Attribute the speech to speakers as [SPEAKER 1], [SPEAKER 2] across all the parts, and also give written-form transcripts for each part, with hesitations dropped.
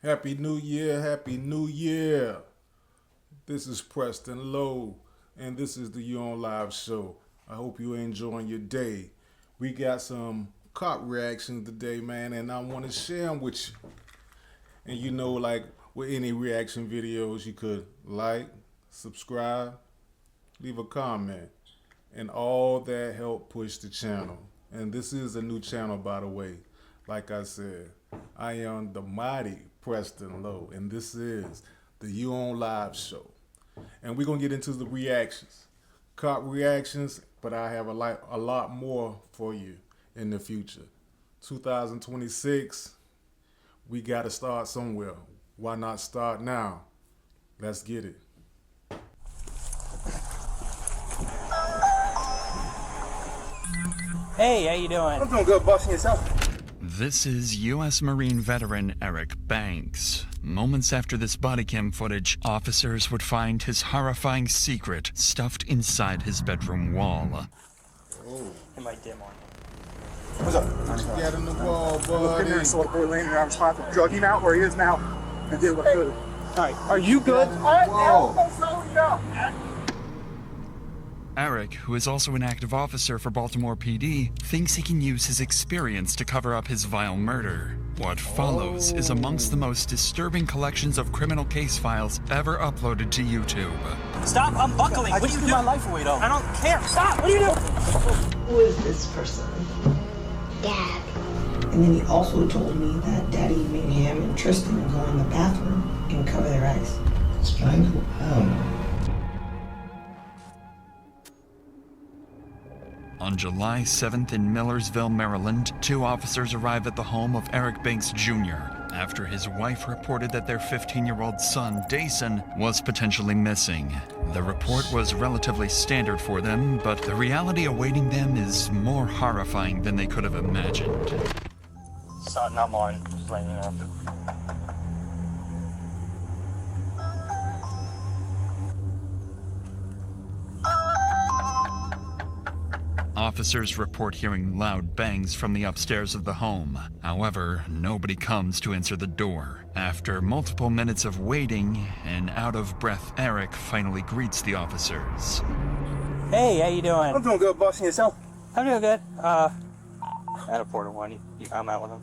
[SPEAKER 1] Happy New Year, Happy New Year. This is Preston Lowe, and this is the You On Live show. I hope you're enjoying your day. We got some cop reactions today, man, and I want to share them with you. And you know, like with any reaction videos, you could like, subscribe, leave a comment, and all that help push the channel. And this is a new channel, by the way. Like I said, I am the mighty Preston Lowe, and this is the You On Live show. And we're going to get into the reactions, cop reactions, but I have a lot more for you in the future. 2026, we got to start somewhere. Why not start now? Let's get it.
[SPEAKER 2] Hey, how you doing?
[SPEAKER 3] I'm doing good, boss, and yourself?
[SPEAKER 4] This is U.S. Marine veteran Eric Banks. Moments after this body cam footage, officers would find his horrifying secret stuffed inside his bedroom wall.
[SPEAKER 1] Oh,
[SPEAKER 2] It might dim on.
[SPEAKER 3] What's up?
[SPEAKER 1] get in the wall,
[SPEAKER 3] Look in
[SPEAKER 1] buddy.
[SPEAKER 3] there and saw the boy laying there. I'm responsible. Drug him out where he is now and did what good. All right, are you good?
[SPEAKER 4] Eric, who is also an active officer for Baltimore PD, thinks he can use his experience to cover up his vile murder. What follows is amongst the most disturbing collections of criminal case files ever uploaded to YouTube.
[SPEAKER 2] Stop, I'm buckling.
[SPEAKER 3] I
[SPEAKER 2] What
[SPEAKER 3] just
[SPEAKER 2] do you
[SPEAKER 3] threw
[SPEAKER 2] do?
[SPEAKER 3] my life away, though.
[SPEAKER 2] I don't care. Stop, what do you do?
[SPEAKER 5] Who is this person?
[SPEAKER 6] Dad.
[SPEAKER 5] And then he also told me that Daddy made him and Tristan go in the bathroom and cover their eyes.
[SPEAKER 6] Strangle? How?
[SPEAKER 4] On July 7th in Millersville, Maryland, two officers arrived at the home of Eric Banks Jr. after his wife reported that their 15-year-old son, Dason, was potentially missing. The report was relatively standard for them, but the reality awaiting them is more horrifying than they could have imagined.
[SPEAKER 2] It's not mine. Just letting you know.
[SPEAKER 4] Officers report hearing loud bangs from the upstairs of the home. However, nobody comes to answer the door. After multiple minutes of waiting, an out-of-breath Eric finally greets the officers.
[SPEAKER 2] Hey, how you
[SPEAKER 3] I'm
[SPEAKER 2] doing?
[SPEAKER 3] doing good, boss, and yourself?
[SPEAKER 2] I'm doing good. At a Porter one. I'm out with him.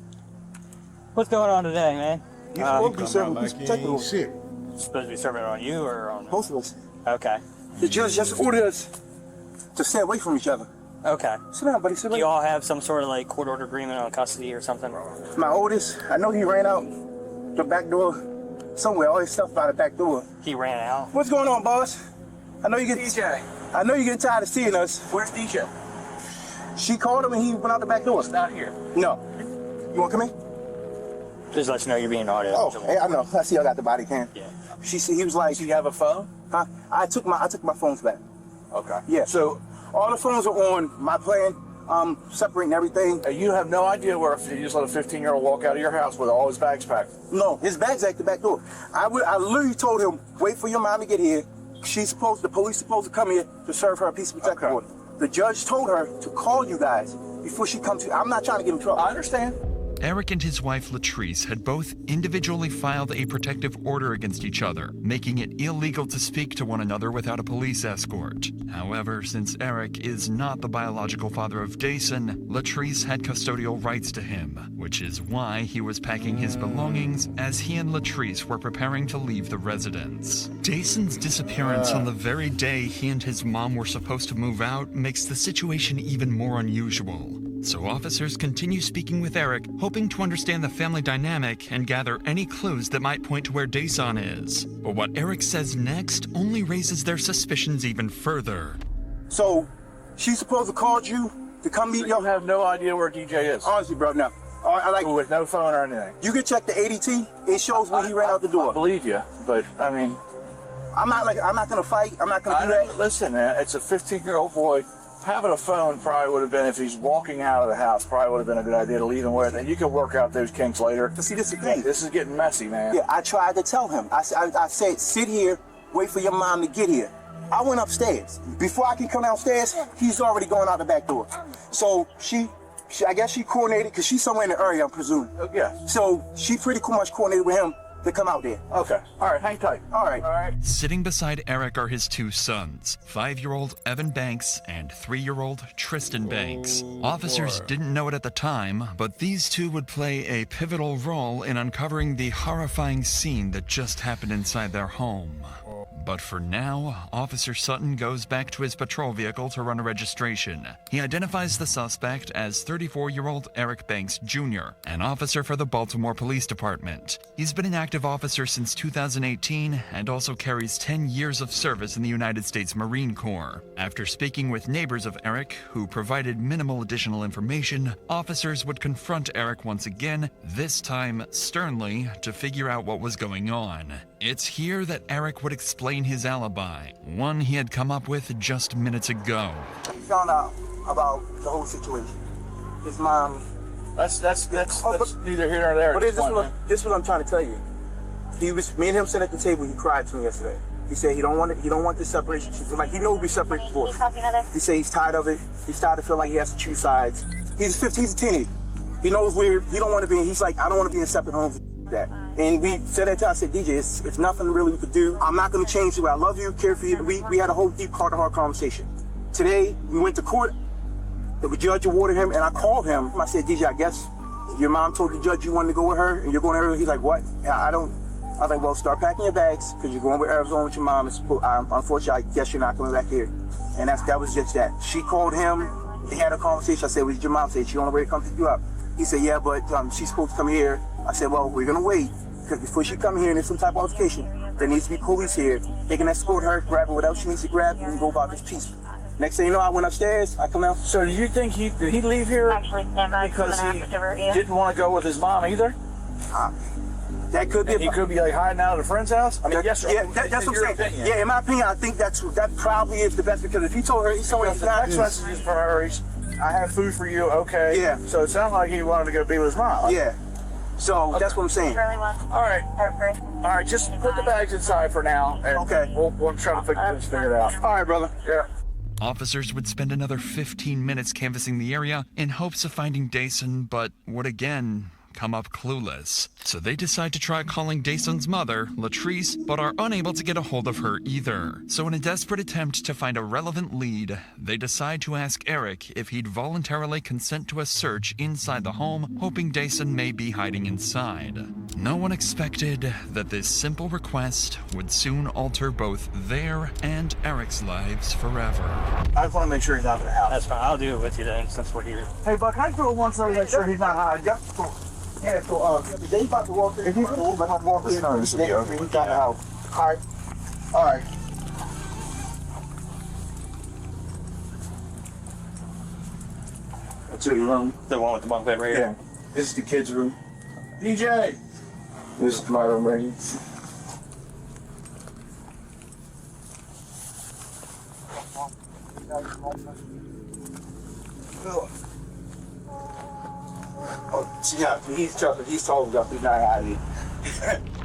[SPEAKER 2] What's going on today, man?
[SPEAKER 3] You supposed to be
[SPEAKER 1] Come
[SPEAKER 3] serving
[SPEAKER 1] out
[SPEAKER 3] police
[SPEAKER 1] like you
[SPEAKER 3] protective
[SPEAKER 1] ain't
[SPEAKER 3] order.
[SPEAKER 1] shit.
[SPEAKER 2] Supposed to be serving it on you or on...
[SPEAKER 3] Both of us.
[SPEAKER 2] Okay.
[SPEAKER 3] The judge just ordered us to stay away from each other.
[SPEAKER 2] Okay.
[SPEAKER 3] Sit down, buddy. Sit
[SPEAKER 2] Do you
[SPEAKER 3] down.
[SPEAKER 2] all have some sort of like court order agreement on custody or something?
[SPEAKER 3] My oldest, I know he ran out the back door somewhere. All his stuff by the back door.
[SPEAKER 2] He ran out.
[SPEAKER 3] What's going on, boss? I know you get DJ. I know you getting tired of seeing us.
[SPEAKER 7] Where's DJ?
[SPEAKER 3] She called him and he went out the back door.
[SPEAKER 7] He's not here.
[SPEAKER 3] No. You want to come in?
[SPEAKER 2] Just let you know you're being audio.
[SPEAKER 3] Oh, hey, I know. I see I got the body cam.
[SPEAKER 2] Yeah.
[SPEAKER 3] She said he was like,
[SPEAKER 7] Do you have a phone?
[SPEAKER 3] huh? I took my phones back.
[SPEAKER 7] Okay.
[SPEAKER 3] Yeah. So all the phones are on my plan. Separating everything.
[SPEAKER 7] You have no idea where you just let a 15-year-old walk out of your house with all his bags packed.
[SPEAKER 3] No, his bag's at the back door. I literally told him, wait for your mom to get here. The police supposed to come here to serve her a peace protective
[SPEAKER 7] Okay.
[SPEAKER 3] order. The judge told her to call you guys before she comes to. I'm not trying to get in trouble.
[SPEAKER 7] I understand.
[SPEAKER 4] Eric and his wife Latrice had both individually filed a protective order against each other, making it illegal to speak to one another without a police escort. However, since Eric is not the biological father of Dason, Latrice had custodial rights to him, which is why he was packing his belongings as he and Latrice were preparing to leave the residence. Dason's disappearance on the very day he and his mom were supposed to move out makes the situation even more unusual. So officers continue speaking with Eric, hoping to understand the family dynamic and gather any clues that might point to where Dason is. But what Eric says next only raises their suspicions even further.
[SPEAKER 3] So she's supposed to call you to come meet
[SPEAKER 7] You
[SPEAKER 3] y'all.
[SPEAKER 7] have no idea where DJ is.
[SPEAKER 3] Honestly, bro, no. I like.
[SPEAKER 7] With no phone or anything.
[SPEAKER 3] You can check the ADT. It shows when he ran out the
[SPEAKER 7] I
[SPEAKER 3] door.
[SPEAKER 7] believe you, but I mean,
[SPEAKER 3] I'm not gonna fight. I'm not gonna do that.
[SPEAKER 7] listen, man, it's a 15-year-old boy. Having a phone probably would have been, if he's walking out of the house, probably would have been a good idea to leave him with, and you can work out those kinks later.
[SPEAKER 3] But see, this is the thing.
[SPEAKER 7] This is getting messy, man.
[SPEAKER 3] Yeah, I tried to tell him. I said, sit here, wait for your mom to get here. I went upstairs. Before I can come downstairs, he's already going out the back door. So I guess she coordinated, because she's somewhere in the area, I'm presuming.
[SPEAKER 7] Yeah.
[SPEAKER 3] So she pretty much coordinated with him to come out there.
[SPEAKER 7] Okay. All right. Hang tight.
[SPEAKER 3] All right.
[SPEAKER 7] All right.
[SPEAKER 4] Sitting beside Eric are his two sons, 5-year-old Evan Banks and 3-year-old Tristan Banks. Officers didn't know it at the time, but these two would play a pivotal role in uncovering the horrifying scene that just happened inside their home. But for now, Officer Sutton goes back to his patrol vehicle to run a registration. He identifies the suspect as 34-year-old Eric Banks Jr., an officer for the Baltimore Police Department. He's been an active officer since 2018 and also carries 10 years of service in the United States Marine Corps. After speaking with neighbors of Eric, who provided minimal additional information, officers would confront Eric once again, this time sternly, to figure out what was going on. It's here that Eric would explain his alibi, one he had come up with just minutes ago.
[SPEAKER 3] He found out about the whole situation. His mom.
[SPEAKER 7] That's neither here nor there.
[SPEAKER 3] But this is what I'm trying to tell you. Me and him sitting at the table. He cried to me yesterday. He said he don't want this separation. Like, he knows we separate before. He said he's tired of it. He's tired of feeling like he has to choose sides. He's a teenager. He knows he don't want to be. He's like, I don't want to be in separate homes. That. And we said that time. I said, DJ, it's nothing really we could do. I'm not going to change the way I love you, care for you. We had a whole deep heart-to-heart conversation. Today, we went to court. The judge awarded him, and I called him. I said, DJ, I guess your mom told the judge you wanted to go with her, and you're going to her. He's like, what? I was like, well, start packing your bags, because you're going with Arizona with your mom. Unfortunately, I guess you're not coming back here. And that was just that. She called him. They had a conversation. I said, what did your mom say? She on the way to come pick you up. He said, yeah, but she's supposed to come here. I said, well, we're going to wait, because before she come here and there's some type of altercation, there needs to be police here. They can escort her, grab her, whatever she needs to grab, and go about this peaceful. Next thing you know, I went upstairs, I come out.
[SPEAKER 7] So do you think did he leave here because he didn't want to go with his mom either?
[SPEAKER 3] That could be.
[SPEAKER 7] He could be like hiding out at a friend's house? I mean, yes, sir.
[SPEAKER 3] Yeah, that's what I'm saying.
[SPEAKER 7] Opinion.
[SPEAKER 3] Yeah, in my opinion, I think that probably is the best, because if he told her, he's
[SPEAKER 7] the text messages from her, I have food for you, okay.
[SPEAKER 3] Yeah.
[SPEAKER 7] So it sounded like he wanted to go be with his mom.
[SPEAKER 3] Yeah. So that's what I'm saying.
[SPEAKER 7] All right, just put the bags inside for now, and
[SPEAKER 3] okay.
[SPEAKER 7] We'll try to figure it out.
[SPEAKER 3] All right, brother.
[SPEAKER 7] Yeah.
[SPEAKER 4] Officers would spend another 15 minutes canvassing the area in hopes of finding Dason, but would again come up clueless. So they decide to try calling Dason's mother, Latrice, but are unable to get a hold of her either. So in a desperate attempt to find a relevant lead, they decide to ask Eric if he'd voluntarily consent to a search inside the home, hoping Dason may be hiding inside. No one expected that this simple request would soon alter both their and Eric's lives forever.
[SPEAKER 7] I just want to make sure he's out of the house.
[SPEAKER 2] That's fine. I'll do it with you then, since we're here.
[SPEAKER 7] Hey, Buck, can I throw one so to make sure he's not hiding? Yep.
[SPEAKER 3] Yeah, so they about to walk in. If he's cool, but I'm walking in.
[SPEAKER 7] This will be okay.
[SPEAKER 3] We got the house. All right.
[SPEAKER 7] That's your room.
[SPEAKER 2] The one with the bunk bed right here?
[SPEAKER 7] Yeah. This is the kids' room. DJ! This is my room right here. Yeah, he's tough. He's told us he's not hiding.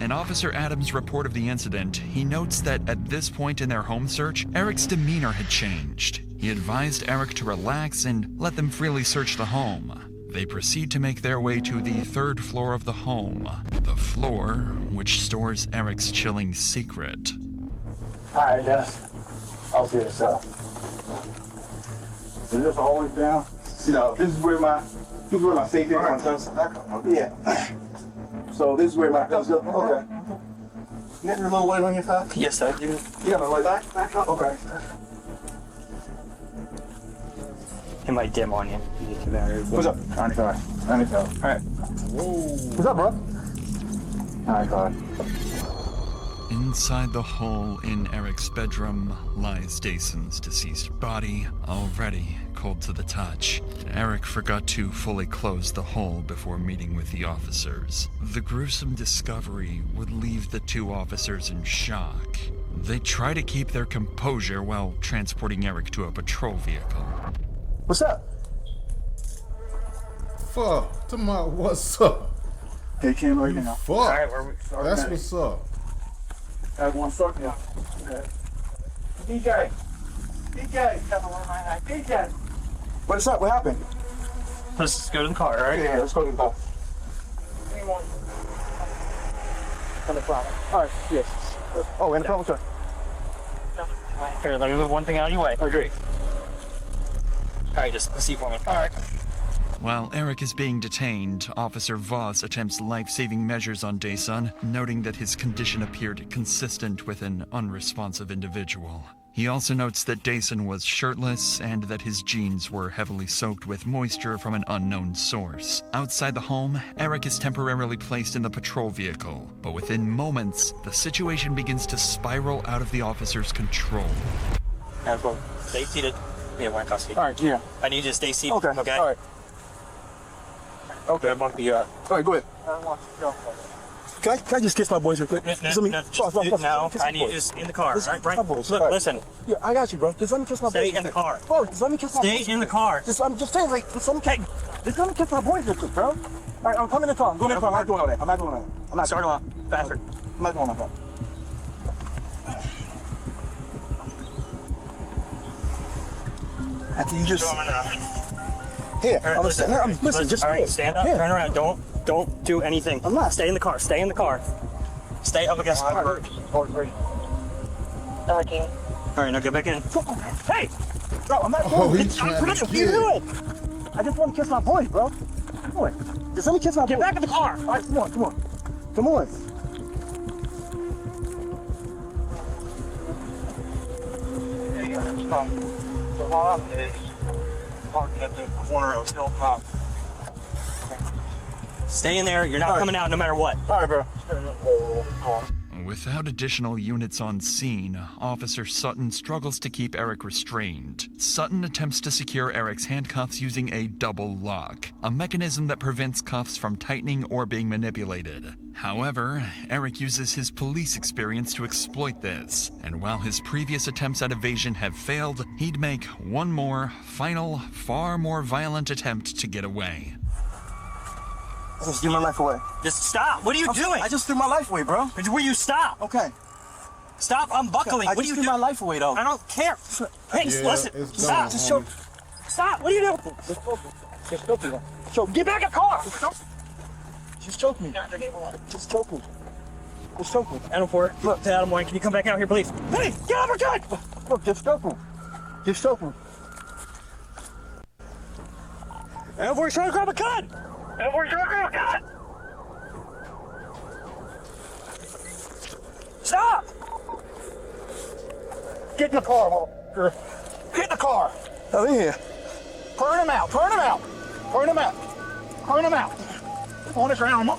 [SPEAKER 4] In Officer Adams' report of the incident, he notes that at this point in their home search, Eric's demeanor had changed. He advised Eric to relax and let them freely search the home. They proceed to make their way to the 3rd floor of the home, the floor which stores Eric's chilling secret.
[SPEAKER 7] Alright, Dennis. I'll see this up. Is this always down?
[SPEAKER 3] No, this is where my safe is. Yeah. So this is where my guns go. Okay. You got your little light on your side?
[SPEAKER 2] Yes, I do.
[SPEAKER 3] You got a light back up? Okay.
[SPEAKER 2] It might dim on you.
[SPEAKER 3] What's up?
[SPEAKER 7] 95.
[SPEAKER 2] Alright.
[SPEAKER 3] What's up, bro?
[SPEAKER 7] 95.
[SPEAKER 4] Inside the hole in Eric's bedroom lies Dason's deceased body, already cold to the touch. Eric forgot to fully close the hole before meeting with the officers. The gruesome discovery would leave the two officers in shock. They try to keep their composure while transporting Eric to a patrol vehicle.
[SPEAKER 7] What's up?
[SPEAKER 1] Fuck. Tomorrow, what's up?
[SPEAKER 7] Hey, Kim, right now.
[SPEAKER 1] Fuck.
[SPEAKER 7] Alright, where we starting
[SPEAKER 1] That's
[SPEAKER 7] at?
[SPEAKER 1] what's up.
[SPEAKER 7] I want to start now. Okay. DJ! DJ!
[SPEAKER 3] What's up? What happened?
[SPEAKER 2] Let's just go to the car, alright?
[SPEAKER 3] Yeah, let's go to the bar. On the front. All right, yes. Oh, in the front, sir.
[SPEAKER 2] Here, let me move one thing out of your way.
[SPEAKER 3] I agree.
[SPEAKER 2] All right, just see for me.
[SPEAKER 3] All right.
[SPEAKER 4] While Eric is being detained, Officer Voss attempts life-saving measures on Daesun, noting that his condition appeared consistent with an unresponsive individual. He also notes that Daesun was shirtless and that his jeans were heavily soaked with moisture from an unknown source. Outside the home, Eric is temporarily placed in the patrol vehicle, but within moments, the situation begins to spiral out of the officer's control.
[SPEAKER 2] Stay seated. Yeah, we're in custody.
[SPEAKER 3] All right, yeah.
[SPEAKER 2] I need you to stay seated.
[SPEAKER 3] Okay.
[SPEAKER 2] Okay.
[SPEAKER 3] All right.
[SPEAKER 2] Okay. All
[SPEAKER 3] All right, go ahead. Can I just kiss my boys real quick?
[SPEAKER 2] No,
[SPEAKER 3] Just let me.
[SPEAKER 2] no,
[SPEAKER 3] Boss,
[SPEAKER 2] I need you to stay in the car.
[SPEAKER 3] Just
[SPEAKER 2] Right?
[SPEAKER 3] kiss my boys.
[SPEAKER 2] Look,
[SPEAKER 3] All right.
[SPEAKER 2] listen.
[SPEAKER 3] Yeah, I got you, bro. Just let me kiss my boys.
[SPEAKER 2] Stay in the car.
[SPEAKER 3] Bro, just let me kiss my boys.
[SPEAKER 2] Stay in the car.
[SPEAKER 3] I'm just saying, like, just let me kiss my boys real quick, bro. All right, I'm coming in the car. I'm going in the car. I'm not doing all that. I'm not doing all that. I'm not.
[SPEAKER 2] Start him off. Faster.
[SPEAKER 3] I'm not doing all that. After you just. Here, listen, just
[SPEAKER 2] all right,
[SPEAKER 3] here.
[SPEAKER 2] stand up,
[SPEAKER 3] Here.
[SPEAKER 2] turn around. Don't do anything.
[SPEAKER 3] I'm not.
[SPEAKER 2] Stay in the car. Stay in the car. Stay up against the car.
[SPEAKER 6] Okay.
[SPEAKER 2] All right, now get back in.
[SPEAKER 3] Hey! Bro, I'm not
[SPEAKER 1] Oh,
[SPEAKER 3] doing
[SPEAKER 1] he's
[SPEAKER 3] it.
[SPEAKER 1] trying to
[SPEAKER 3] What are you
[SPEAKER 1] kill.
[SPEAKER 3] doing? I just want to kiss my boys, bro. Come on. Just let me kiss my boys.
[SPEAKER 2] Get back in the car.
[SPEAKER 3] All right, come on, come on. Come on.
[SPEAKER 2] The mom is parking at the corner of Hilltop. Stay in there. You're not coming out no matter what.
[SPEAKER 3] All right, bro.
[SPEAKER 4] Without additional units on scene, Officer Sutton struggles to keep Eric restrained. Sutton attempts to secure Eric's handcuffs using a double lock, a mechanism that prevents cuffs from tightening or being manipulated. However, Eric uses his police experience to exploit this, and while his previous attempts at evasion have failed, he'd make one more, final, far more violent attempt to get away.
[SPEAKER 3] I just threw my life away.
[SPEAKER 2] Just stop. What are you doing?
[SPEAKER 3] I just threw my life away, bro.
[SPEAKER 2] Will you stop?
[SPEAKER 3] Okay.
[SPEAKER 2] Stop unbuckling.
[SPEAKER 3] I
[SPEAKER 2] What are
[SPEAKER 3] just
[SPEAKER 2] you
[SPEAKER 3] threw
[SPEAKER 2] doing?
[SPEAKER 3] my life away, though.
[SPEAKER 2] I don't care. Hey,
[SPEAKER 1] Yeah,
[SPEAKER 2] listen.
[SPEAKER 1] it's
[SPEAKER 2] Stop.
[SPEAKER 1] gone,
[SPEAKER 2] Just show.
[SPEAKER 1] homie.
[SPEAKER 2] Stop. What are you doing?
[SPEAKER 3] Just choke me. Choke. Get back in the car. Just choke me. Just choke me. Just choke me.
[SPEAKER 2] Adam Ford. Look, to Adam Wayne. Can you come back out here, please?
[SPEAKER 3] Hey, get out of my gun! Look, just choke me. Just choke me.
[SPEAKER 2] Adam Ford's trying to grab a gun. Adam Ford's trying to grab a gun. Stop!
[SPEAKER 3] Get in the car, motherfucker. Get in the car. Oh, in here. Burn him out. Burn him out. Burn him out. Burn him out. On the ground.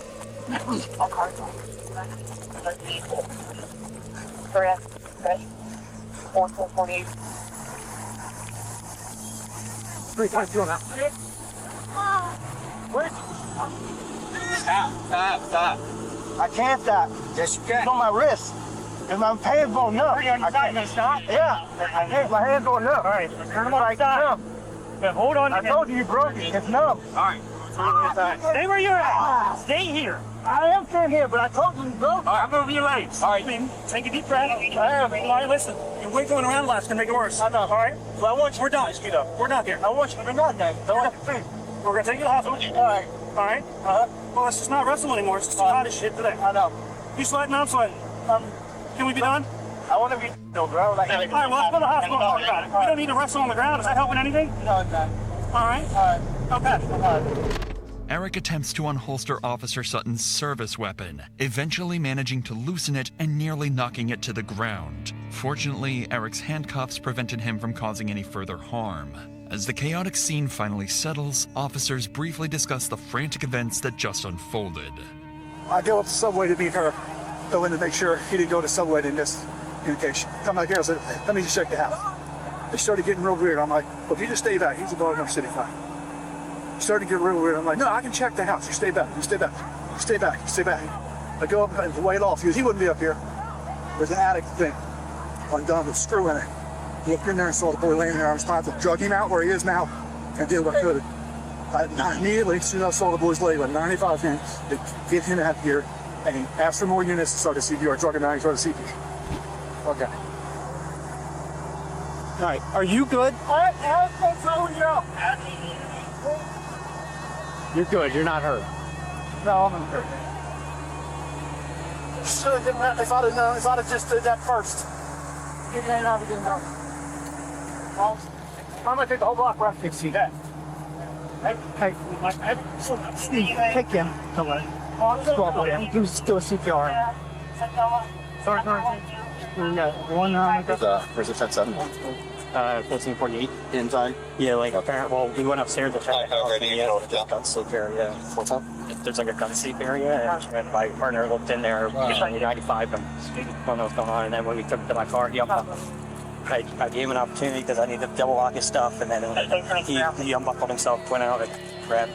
[SPEAKER 6] Correct. Okay. 4448.
[SPEAKER 3] 3.2 now. Where's...
[SPEAKER 2] Stop.
[SPEAKER 3] I can't stop.
[SPEAKER 2] Yes, you can.
[SPEAKER 3] It's on my wrist. And my hands going numb.
[SPEAKER 2] You're not gonna stop?
[SPEAKER 3] Yeah. My hands going numb. All right.
[SPEAKER 2] Turn them on. Stop. But hold on.
[SPEAKER 3] I told you broke it. It's numb.
[SPEAKER 2] All right. Stay where you're at. Stay here.
[SPEAKER 3] I am staying here, but I told you broke it.
[SPEAKER 2] All right, I'm moving your legs. All right, take a deep breath. I am. All right, listen. Your weight going around a lot's gonna make it worse.
[SPEAKER 3] I know.
[SPEAKER 2] All right. Well, I want you. We're done. We're done here.
[SPEAKER 3] I want you to be not that.
[SPEAKER 2] We're gonna take you to the hospital.
[SPEAKER 3] All right.
[SPEAKER 2] All right. Well, let's just not wrestle anymore. It's just too hot as shit today.
[SPEAKER 3] I know.
[SPEAKER 2] You sweating? I'm sweating. Can we be done?
[SPEAKER 3] I want to be still, bro. Like,
[SPEAKER 2] All right. Well, let's go to the hospital and talk about it. We don't need to wrestle on the ground. Is that helping anything?
[SPEAKER 3] No, it's not.
[SPEAKER 2] All right.
[SPEAKER 3] All right.
[SPEAKER 2] Okay.
[SPEAKER 4] Eric attempts to unholster Officer Sutton's service weapon, eventually managing to loosen it and nearly knocking it to the ground. Fortunately, Eric's handcuffs prevented him from causing any further harm. As the chaotic scene finally settles, officers briefly discuss the frantic events that just unfolded.
[SPEAKER 8] I go up to Subway to meet her, go in to make sure he didn't go to Subway to miss communication. Come back here, I said, let me just check the house. It started getting real weird. I'm like, well, if you just stay back, he's a Baltimore City fan. It started to get real weird. I'm like, no, I can check the house. You stay back, you stay back, you stay back, you stay back. I go up and wait off. He wouldn't be up here. There's an attic thing undone with a screw in it. He looked in there and saw the boy laying there. I was trying to drug him out where he is now and did what I could. I immediately, as soon as I saw the boys lay with 95 hands, to get him out here and ask for more units to start the CPR, drug him out and start the CPR. Okay.
[SPEAKER 2] All right. Are you good? You're good. You're not hurt.
[SPEAKER 8] No, I'm not hurt. Should have, if I'd have known, if I'd have just did that first. You didn't have to know. Well, I'm gonna take the whole block right to see that. Hey, Steve, take him. Come on. Stop with him. Do CPR. Sorry. No, one
[SPEAKER 7] Where's the fence at?
[SPEAKER 2] 1448.
[SPEAKER 7] Inside?
[SPEAKER 2] Yeah, like apparently, well, we went upstairs to check. Gun sleep area.
[SPEAKER 7] What's up?
[SPEAKER 2] There's like a gun sleep area, and my partner looked in there, 95, and when that was going on, and then when we took it to my car, I gave him an opportunity because I needed to double lock his stuff, and then he unbuckled himself, went out and grabbed.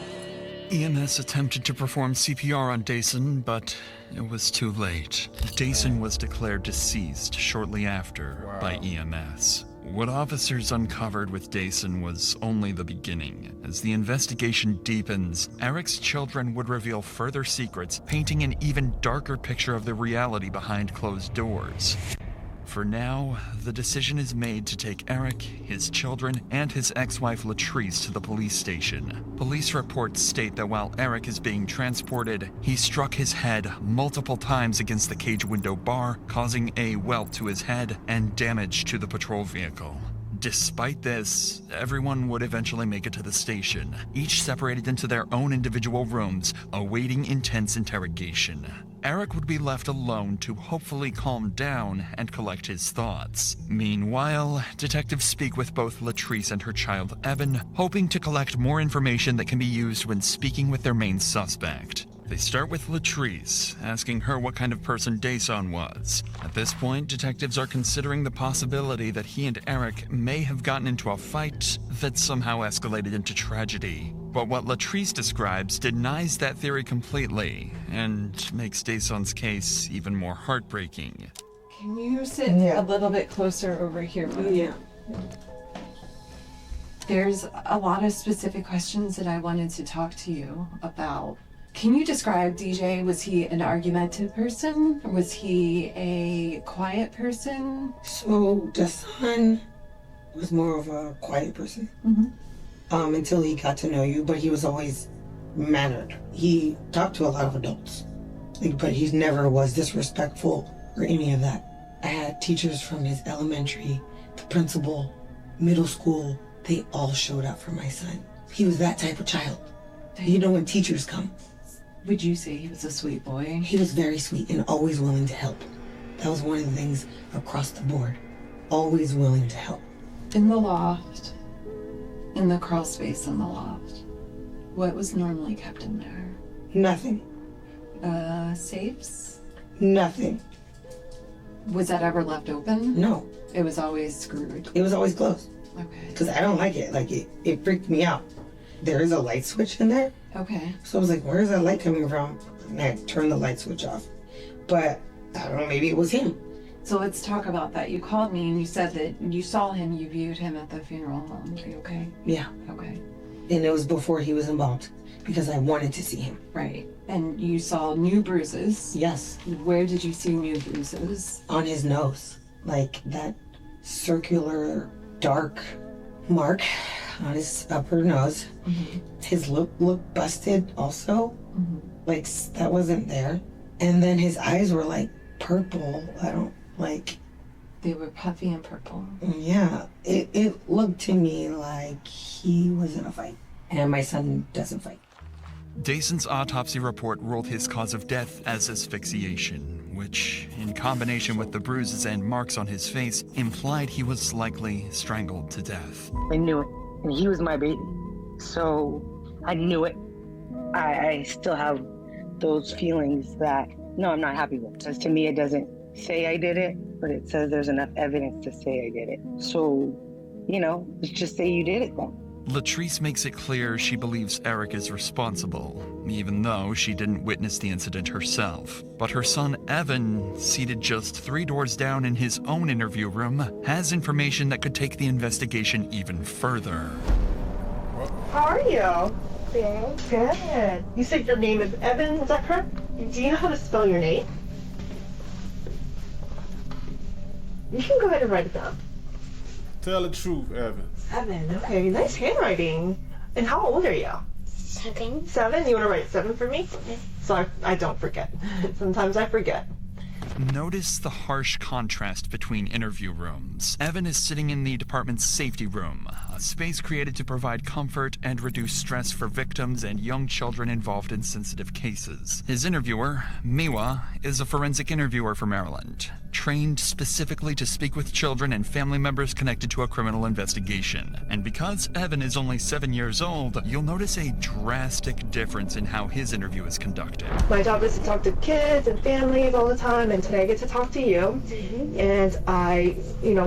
[SPEAKER 4] EMS attempted to perform CPR on Dason, but it was too late. Dason was declared deceased shortly after by EMS. What officers uncovered with Dason was only the beginning. As the investigation deepens, Eric's children would reveal further secrets, painting an even darker picture of the reality behind closed doors. For now, the decision is made to take Eric, his children, and his ex-wife Latrice to the police station. Police reports state that while Eric is being transported, he struck his head multiple times against the cage window bar, causing a welt to his head and damage to the patrol vehicle. Despite this, everyone would eventually make it to the station, each separated into their own individual rooms, awaiting intense interrogation. Eric would be left alone to hopefully calm down and collect his thoughts. Meanwhile, detectives speak with both Latrice and her child Evan, hoping to collect more information that can be used when speaking with their main suspect. They start with Latrice, asking her what kind of person Dason was. At this point, detectives are considering the possibility that he and Eric may have gotten into a fight that somehow escalated into tragedy. But what Latrice describes denies that theory completely, and makes Dason's case even more heartbreaking.
[SPEAKER 9] Can you sit a little bit closer over here?
[SPEAKER 5] Yeah.
[SPEAKER 9] There's a lot of specific questions that I wanted to talk to you about. Can you describe DJ? Was he an argumentative person? Or was he a quiet person?
[SPEAKER 5] So Dason was more of a quiet person. Until he got to know you, but he was always mannered. He talked to a lot of adults, but he never was disrespectful or any of that. I had teachers from his elementary, the principal, middle school, they all showed up for my son. He was that type of child. You know when teachers come.
[SPEAKER 9] Would you say he was a sweet boy?
[SPEAKER 5] He was very sweet and always willing to help. That was one of the things across the board. Always willing to help.
[SPEAKER 9] In the loft, in the crawl space in the loft, what was normally kept in there?
[SPEAKER 5] Nothing.
[SPEAKER 9] Safes?
[SPEAKER 5] Nothing.
[SPEAKER 9] Was that ever left open?
[SPEAKER 5] No.
[SPEAKER 9] It was always screwed.
[SPEAKER 5] It was always closed.
[SPEAKER 9] Okay.
[SPEAKER 5] Because I don't like it. Like, it freaked me out. There is a light switch in there.
[SPEAKER 9] Okay.
[SPEAKER 5] So I was like, where's that light coming from? And I turned the light switch off. But I don't know, maybe it was him.
[SPEAKER 9] So let's talk about that. You called me and you said that you saw him, you viewed him at the funeral home. Are you okay?
[SPEAKER 5] Yeah.
[SPEAKER 9] Okay.
[SPEAKER 5] And it was before he was involved because I wanted to see him.
[SPEAKER 9] Right. And you saw new bruises.
[SPEAKER 5] Yes.
[SPEAKER 9] Where did you see new bruises?
[SPEAKER 5] On his nose. Like that circular dark mark on his upper nose. His lip looked busted also. Like that wasn't there. And then his eyes were like purple. I don't like.
[SPEAKER 9] They were puffy and purple.
[SPEAKER 5] Yeah. It looked to me like he was in a fight. And my son doesn't fight.
[SPEAKER 4] Dason's autopsy report ruled his cause of death as asphyxiation, which, in combination with the bruises and marks on his face, implied he was likely strangled to death.
[SPEAKER 10] I knew it. And he was my baby. So I knew it. I still have those feelings that, no, I'm not happy with. Because to me, it doesn't say I did it, but it says there's enough evidence to say I did it. So, let's just say you did it then.
[SPEAKER 4] Latrice makes it clear she believes Eric is responsible, even though she didn't witness the incident herself. But her son Evan, seated just 3 doors down in his own interview room, has information that could take the investigation even further.
[SPEAKER 11] How are you? Good. You said your name is Evan, is that correct? Do you know how to spell your name? You can go ahead and write it down.
[SPEAKER 1] Tell the truth, Evan.
[SPEAKER 11] Evan, okay, nice handwriting. And how old are you?
[SPEAKER 6] 7.
[SPEAKER 11] 7? You want to write 7 for me? So I don't forget. Sometimes I forget.
[SPEAKER 4] Notice the harsh contrast between interview rooms. Evan is sitting in the department's safety room, a space created to provide comfort and reduce stress for victims and young children involved in sensitive cases. His interviewer, Miwa, is a forensic interviewer from Maryland, trained specifically to speak with children and family members connected to a criminal investigation. And because Evan is only 7 years old, you'll notice a drastic difference in how his interview is conducted.
[SPEAKER 11] My job is to talk to kids and families all the time, and today I get to talk to you. And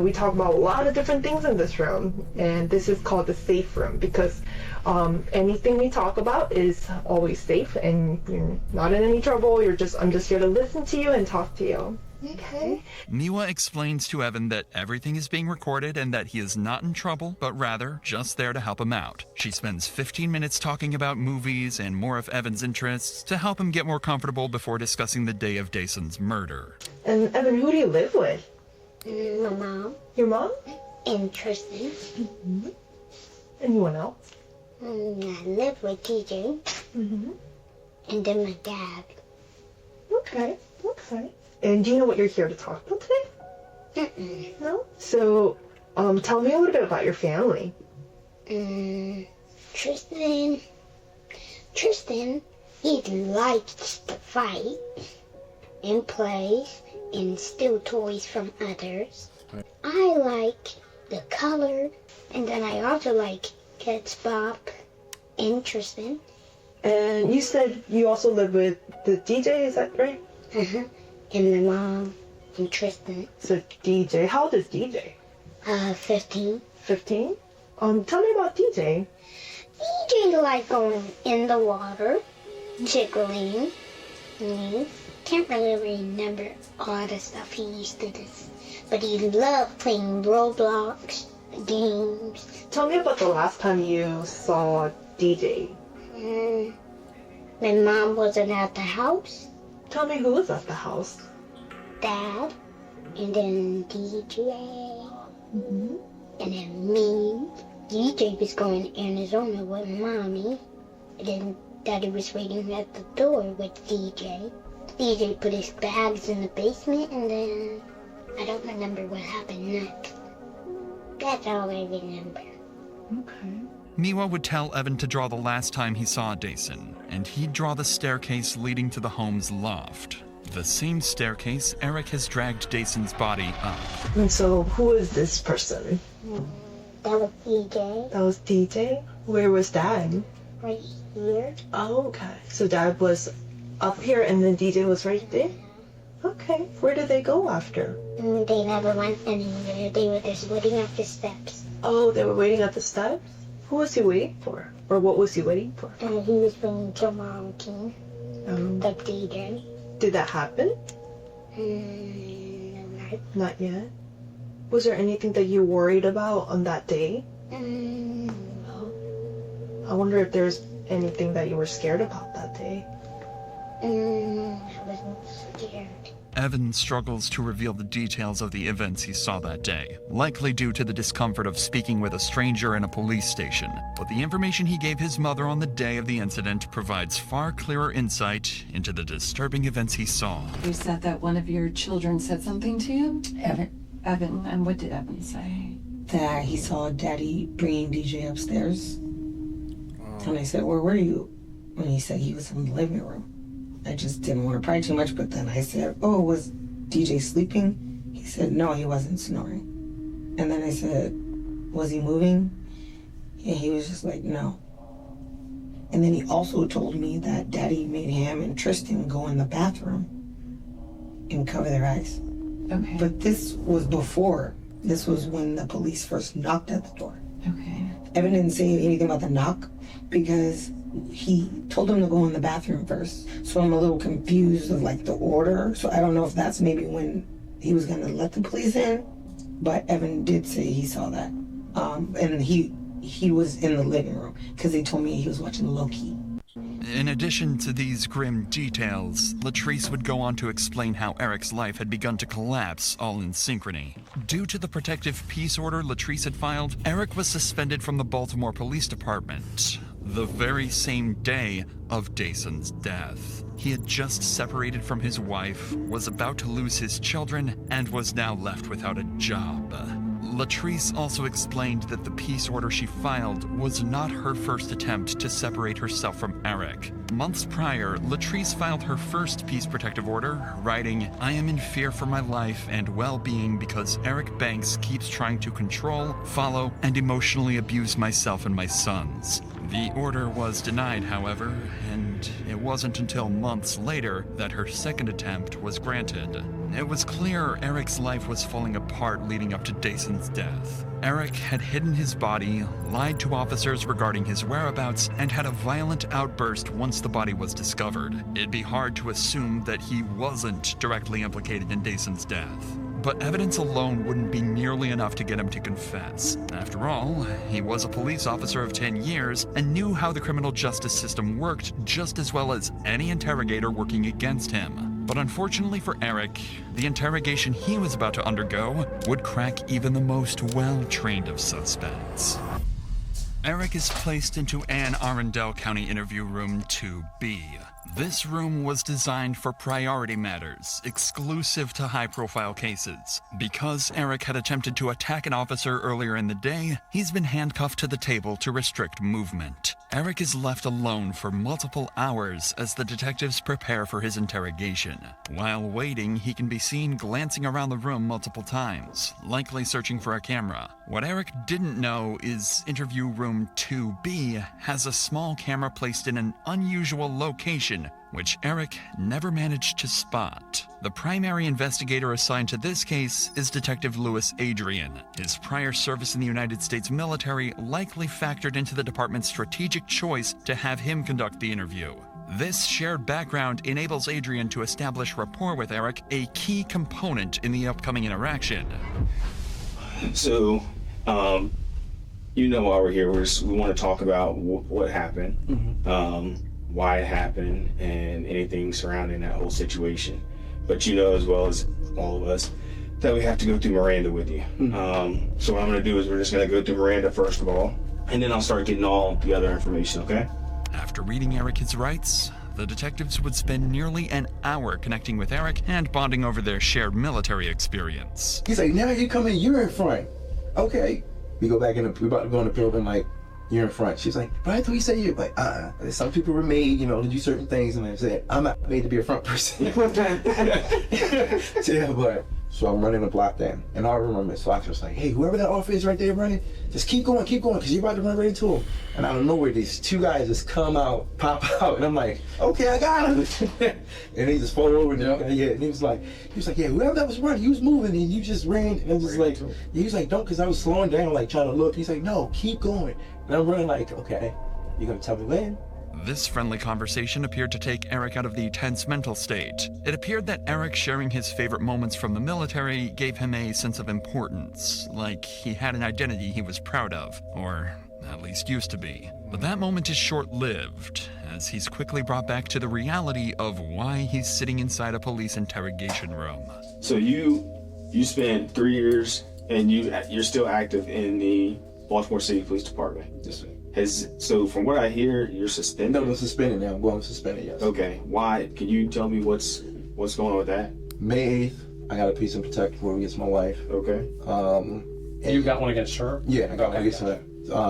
[SPEAKER 11] we talk about a lot of different things in this room, and this is called the safe room because anything we talk about is always safe, and you're not in any trouble. I'm just here to listen to you and talk to you. Okay.
[SPEAKER 4] Miwa explains to Evan that everything is being recorded and that he is not in trouble, but rather just there to help him out. She spends 15 minutes talking about movies and more of Evan's interests to help him get more comfortable before discussing the day of Dason's murder.
[SPEAKER 11] And Evan, who do you live with?
[SPEAKER 6] My mom.
[SPEAKER 11] Your mom?
[SPEAKER 6] And Tristan.
[SPEAKER 11] Mm-hmm. Anyone else?
[SPEAKER 6] I live with DJ.
[SPEAKER 11] Mm-hmm.
[SPEAKER 6] And then my dad.
[SPEAKER 11] Okay. And do you know what you're here to talk about today? No? So, tell me a little bit about your family.
[SPEAKER 6] Tristan, he likes to fight and play and steal toys from others. I like the color, and then I also like Kids Bob and Tristan.
[SPEAKER 11] And you said you also live with the DJ, is that right?
[SPEAKER 6] Uh-huh. And my mom and Tristan.
[SPEAKER 11] So DJ, how old is DJ?
[SPEAKER 6] 15.
[SPEAKER 11] 15? Tell me about DJ.
[SPEAKER 6] DJ like going in the water, tickling me. Can't really remember all the stuff he used to do. But he loved playing Roblox games.
[SPEAKER 11] Tell me about the last time you saw DJ.
[SPEAKER 6] My mom wasn't at the house.
[SPEAKER 11] Tell me who was at the house.
[SPEAKER 6] Dad, and then DJ, and then me. DJ was going to Arizona with Mommy, and then Daddy was waiting at the door with DJ. DJ put his bags in the basement, and then I don't remember what happened next. That's all I remember.
[SPEAKER 11] Okay.
[SPEAKER 4] Miwa would tell Evan to draw the last time he saw Dason, and he'd draw the staircase leading to the home's loft. The same staircase Eric has dragged Dason's body up.
[SPEAKER 11] And so, who is this person?
[SPEAKER 6] That was DJ.
[SPEAKER 11] That was DJ? Where was Dad?
[SPEAKER 6] Right here.
[SPEAKER 11] Oh, okay. So Dad was up here and then DJ was right there? Okay. Where did they go after?
[SPEAKER 6] They never went anywhere. They were just waiting at the steps.
[SPEAKER 11] Oh, they were waiting at the steps? Who was he waiting for? Or what was he waiting for?
[SPEAKER 6] He was waiting till Mom came. The DJ.
[SPEAKER 11] Did that happen? Not yet. Was there anything that you worried about on that day?
[SPEAKER 6] No.
[SPEAKER 11] I wonder if there's anything that you were scared about that day.
[SPEAKER 6] I wasn't scared.
[SPEAKER 4] Evan struggles to reveal the details of the events he saw that day, likely due to the discomfort of speaking with a stranger in a police station. But the information he gave his mother on the day of the incident provides far clearer insight into the disturbing events he saw.
[SPEAKER 9] You said that one of your children said something to you?
[SPEAKER 5] Evan.
[SPEAKER 9] Evan, and what did Evan say?
[SPEAKER 5] That he saw Daddy bringing DJ upstairs. And I said, where were you? And he said he was in the living room. I just didn't want to pry too much, but then I said, oh, was DJ sleeping? He said, no, he wasn't snoring. And then I said, was he moving? And he was just like, no. And then he also told me that Daddy made him and Tristan go in the bathroom and cover their eyes.
[SPEAKER 9] Okay.
[SPEAKER 5] But this was before. This was when the police first knocked at the door.
[SPEAKER 9] Okay.
[SPEAKER 5] Evan didn't say anything about the knock because he told him to go in the bathroom first. So I'm a little confused of like the order. So I don't know if that's maybe when he was gonna let the police in, but Evan did say he saw that. And he was in the living room because he told me he was watching Loki.
[SPEAKER 4] In addition to these grim details, Latrice would go on to explain how Eric's life had begun to collapse all in synchrony. Due to the protective peace order Latrice had filed, Eric was suspended from the Baltimore Police Department. the very same day of Dayson's death. He had just separated from his wife, was about to lose his children, and was now left without a job. Latrice also explained that the peace order she filed was not her first attempt to separate herself from Eric. Months prior, Latrice filed her first peace protective order, writing, "I am in fear for my life and well-being because Eric Banks keeps trying to control, follow, and emotionally abuse myself and my sons." The order was denied, however, and it wasn't until months later that her second attempt was granted. It was clear Eric's life was falling apart leading up to Dayson's death. Eric had hidden his body, lied to officers regarding his whereabouts, and had a violent outburst once the body was discovered. It'd be hard to assume that he wasn't directly implicated in Dayson's death. But evidence alone wouldn't be nearly enough to get him to confess. After all, he was a police officer of 10 years and knew how the criminal justice system worked just as well as any interrogator working against him. But unfortunately for Eric, the interrogation he was about to undergo would crack even the most well-trained of suspects. Eric is placed into Anne Arundel County Interview Room 2B. This room was designed for priority matters, exclusive to high-profile cases. Because Eric had attempted to attack an officer earlier in the day, he's been handcuffed to the table to restrict movement. Eric is left alone for multiple hours as the detectives prepare for his interrogation. While waiting, he can be seen glancing around the room multiple times, likely searching for a camera. What Eric didn't know is Interview Room 2B has a small camera placed in an unusual location, which Eric never managed to spot. The primary investigator assigned to this case is Detective Louis Adrian. His prior service in the United States military likely factored into the department's strategic choice to have him conduct the interview. This shared background enables Adrian to establish rapport with Eric, a key component in the upcoming interaction.
[SPEAKER 12] So, you know why we're here. We want to talk about what happened, why it happened, and anything surrounding that whole situation. But you know as well as all of us that we have to go through Miranda with you. So what I'm going to do is we're just going to go through Miranda first of all, and then I'll start getting all the other information, okay?
[SPEAKER 4] After reading Eric his rights, the detectives would spend nearly an hour connecting with Eric and bonding over their shared military experience.
[SPEAKER 13] He's like, now you come in, you're in front. Okay. We go back in, we're about to go in the building, like, you're in front. She's like, but I thought you said you're like, some people were made, to do certain things, and I said, I'm not made to be a front person. Yeah, but, so I'm running the block then, and I remember, so I was like, hey, whoever that officer is right there running, just keep going, because you're about to run right into him. And out of nowhere, these two guys just come out, pop out, and I'm like, okay, I got him. And he just fall over, and he was like, yeah, whoever that was running, he was moving, and you just ran, and I'm just like, he was like, don't, because I was slowing down, like, trying to look. He's like, no, keep going. And I'm running like, okay, you gonna tell me when?
[SPEAKER 4] This friendly conversation appeared to take Eric out of the tense mental state. It appeared that Eric sharing his favorite moments from the military gave him a sense of importance, like he had an identity he was proud of, or at least used to be. But that moment is short-lived, as he's quickly brought back to the reality of why he's sitting inside a police interrogation room.
[SPEAKER 12] So you spent 3 years and you're still active in the Baltimore City Police Department.
[SPEAKER 13] Yes, sir.
[SPEAKER 12] So from what I hear, you're suspended?
[SPEAKER 13] No, I'm suspended now. I'm going suspended, yes.
[SPEAKER 12] Okay. Why? Can you tell me what's going on with that?
[SPEAKER 13] May 8th, I got a peace and protective order against my wife.
[SPEAKER 12] Okay.
[SPEAKER 14] You got one against her?
[SPEAKER 13] Yeah, I got one against her.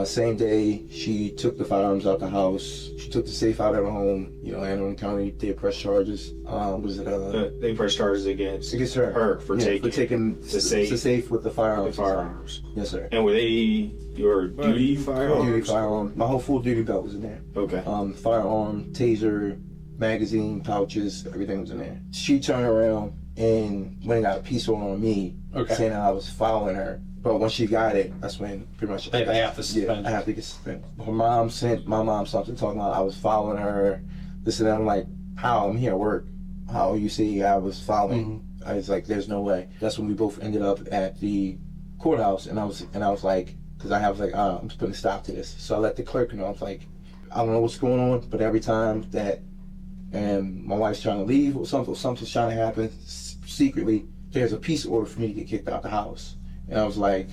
[SPEAKER 13] Same day, she took the firearms out the house. She took the safe out of her home. Anne Arundel County, they pressed charges.
[SPEAKER 12] They pressed charges against
[SPEAKER 13] her.
[SPEAKER 12] Her for taking
[SPEAKER 13] the safe with the firearms.
[SPEAKER 12] The firearms.
[SPEAKER 13] Yes, sir.
[SPEAKER 12] And were they your duty firearms?
[SPEAKER 13] Duty firearm. My whole full duty belt was in there.
[SPEAKER 12] Okay.
[SPEAKER 13] Firearm, taser, magazine, pouches, everything was in there. She turned around and went and got a peace order on me, saying that I was following her. But when she got it, that's when pretty much
[SPEAKER 14] they have to suspend.
[SPEAKER 13] Yeah, I have to get suspended. Her mom sent my mom something talking about I was following her. This and that. I'm like, how? I'm here at work. How you see I was following? I was like, there's no way. That's when we both ended up at the courthouse, and I was like, because I was like, I'm just putting a stop to this. So I let the clerk know. I was like, I don't know what's going on, but every time that my wife's trying to leave or something's trying to happen secretly, there's a peace order for me to get kicked out the house. And I was like,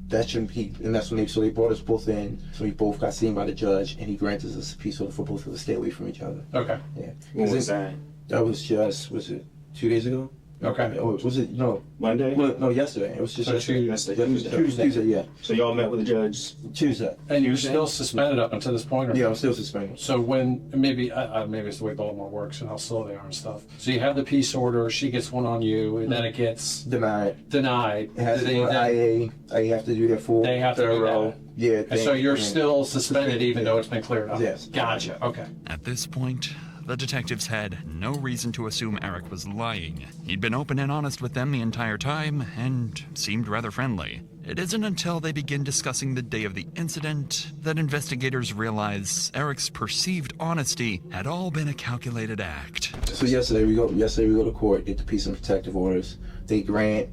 [SPEAKER 13] that shouldn't be, and that's when they brought us both in, so we both got seen by the judge, and he granted us a peace order for both of us to stay away from each other.
[SPEAKER 14] Okay.
[SPEAKER 13] Yeah.
[SPEAKER 12] What was that?
[SPEAKER 13] That was just, was it 2 days ago?
[SPEAKER 14] Okay.
[SPEAKER 13] Or was it, no.
[SPEAKER 12] Monday?
[SPEAKER 13] Well, no, yesterday. It was just
[SPEAKER 12] Tuesday.
[SPEAKER 13] Tuesday, yeah.
[SPEAKER 12] So y'all met with the judge
[SPEAKER 13] Tuesday.
[SPEAKER 14] And you're still suspended up until this point? Or
[SPEAKER 13] Yeah, I'm still suspended.
[SPEAKER 14] So when, maybe it's the way Baltimore works and how slow they are and stuff. So you have the peace order, she gets one on you, and then it gets
[SPEAKER 13] denied.
[SPEAKER 14] Denied.
[SPEAKER 13] It has to go to IA. I have to do that full.
[SPEAKER 14] They have to do that.
[SPEAKER 13] Yeah.
[SPEAKER 14] And so you're still suspended even though it's been cleared up?
[SPEAKER 13] Yes.
[SPEAKER 14] Gotcha, okay.
[SPEAKER 4] At this point, the detectives had no reason to assume Eric was lying. He'd been open and honest with them the entire time and seemed rather friendly. It isn't until they begin discussing the day of the incident that investigators realize Eric's perceived honesty had all been a calculated act.
[SPEAKER 13] So yesterday we go to court, get the peace and protective orders. They grant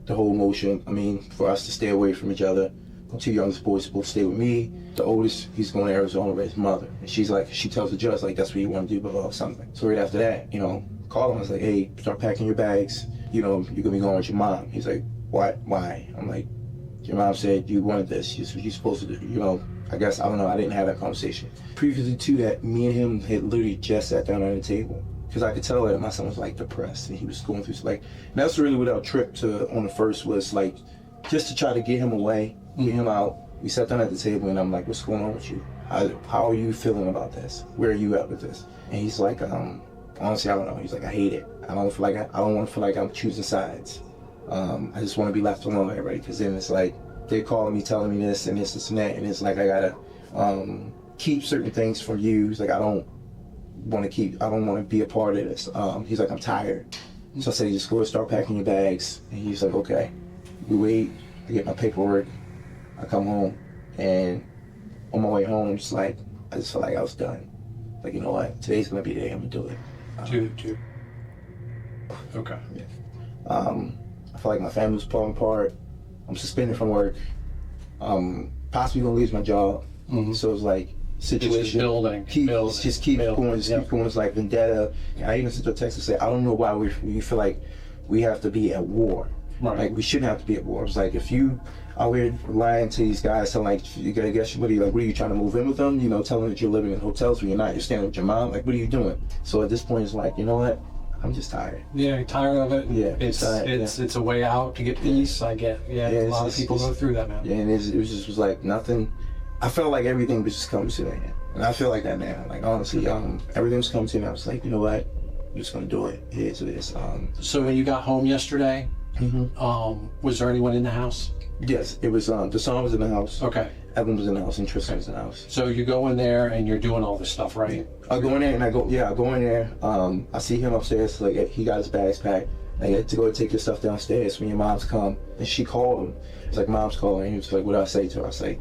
[SPEAKER 13] the whole motion, for us to stay away from each other. The 2 youngest boys supposed to stay with me. The oldest, he's going to Arizona with his mother. And she tells the judge, that's what you want to do, blah, something. So right after that, call him. I was like, hey, start packing your bags. You're going to be going with your mom. He's like, what? Why? I'm like, your mom said you wanted this. You're supposed to do, I guess, I don't know. I didn't have that conversation. Previously to that, me and him had literally just sat down at the table. Because I could tell that my son was depressed and he was going through, and that's really what our trip on the first was, just to try to get him away. Get him out. We sat down at the table and I'm like, what's going on with you? How are you feeling about this? Where are you at with this? And he's like, honestly, I don't know. He's like, I hate it. I don't want to feel like I'm choosing sides. I just want to be left alone, everybody. Because then it's they're calling me, telling me this and this and that. And it's I gotta keep certain things from you. He's like, I don't want to be a part of this. He's like, I'm tired. So I said, just go and start packing your bags. And he's like, okay. We wait. I get my paperwork. I come home, and on my way home, I just felt like I was done. You know what? Today's gonna be the day I'm gonna do it.
[SPEAKER 14] Two. Okay.
[SPEAKER 13] Yeah. I feel like my family was falling apart. I'm suspended from work. Possibly gonna lose my job. Mm-hmm. So it's situation. Keep going. It's like vendetta. And I even sent a text to say, I don't know why we feel like we have to be at war. Right. We shouldn't have to be at war. It's if you out here lying to these guys, telling you gotta guess what are you trying to move in with them? Telling that you're living in hotels where you're not. You're staying with your mom. What are you doing? So at this point, it's you know what? I'm just tired.
[SPEAKER 14] Yeah, you're tired of it.
[SPEAKER 13] Yeah,
[SPEAKER 14] it's a way out to get peace. I get. Yeah, a lot of people go through that, man.
[SPEAKER 13] Yeah, and it was nothing. I felt like everything was just coming to an end, and I feel like that now. Honestly, everything's coming to an end. I was like, you know what? I'm just gonna do it. It is what it is.
[SPEAKER 14] So when you got home yesterday, was there anyone in the house?
[SPEAKER 13] Yes, it was. The son was in the house.
[SPEAKER 14] Okay.
[SPEAKER 13] Evan was in the house and Tristan was in the house.
[SPEAKER 14] So you go in there and you're doing all this stuff, right?
[SPEAKER 13] I go in there and I go in there. I see him upstairs. He got his bags packed. I had to go take your stuff downstairs when your mom's come. And she called him. It's Mom's calling. And he was like, what do I say to her? I say,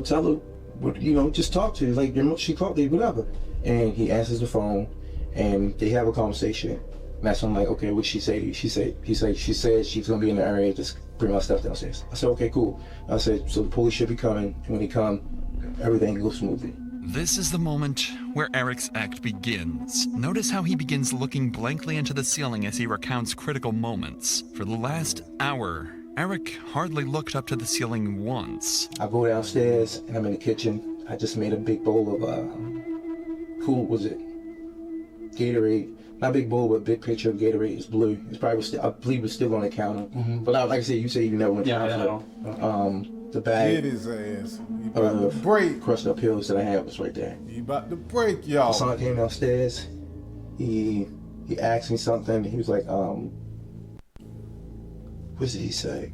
[SPEAKER 13] tell her, just talk to her. She called me, whatever. And he answers the phone and they have a conversation. And that's when I'm like, okay, what'd she say to you? She said she's gonna be in the area, just bring my stuff downstairs. I said, okay, cool. I said, so the police should be coming, and when they come, everything goes smoothly.
[SPEAKER 4] This is the moment where Eric's act begins. Notice how he begins looking blankly into the ceiling as he recounts critical moments. For the last hour, Eric hardly looked up to the ceiling once.
[SPEAKER 13] I go downstairs, and I'm in the kitchen. I just made a big bowl of, Gatorade. Not big bowl, but big picture of Gatorade. It's blue. It's probably I believe it's still on the counter. Mm-hmm. But like I said, you say you never went to the hospital. The bag.
[SPEAKER 1] Hit his ass. You about to break.
[SPEAKER 13] Crushed up pills that I had was right there.
[SPEAKER 1] You about to break, y'all.
[SPEAKER 13] My son came downstairs. He asked me something. He was like, what did he say?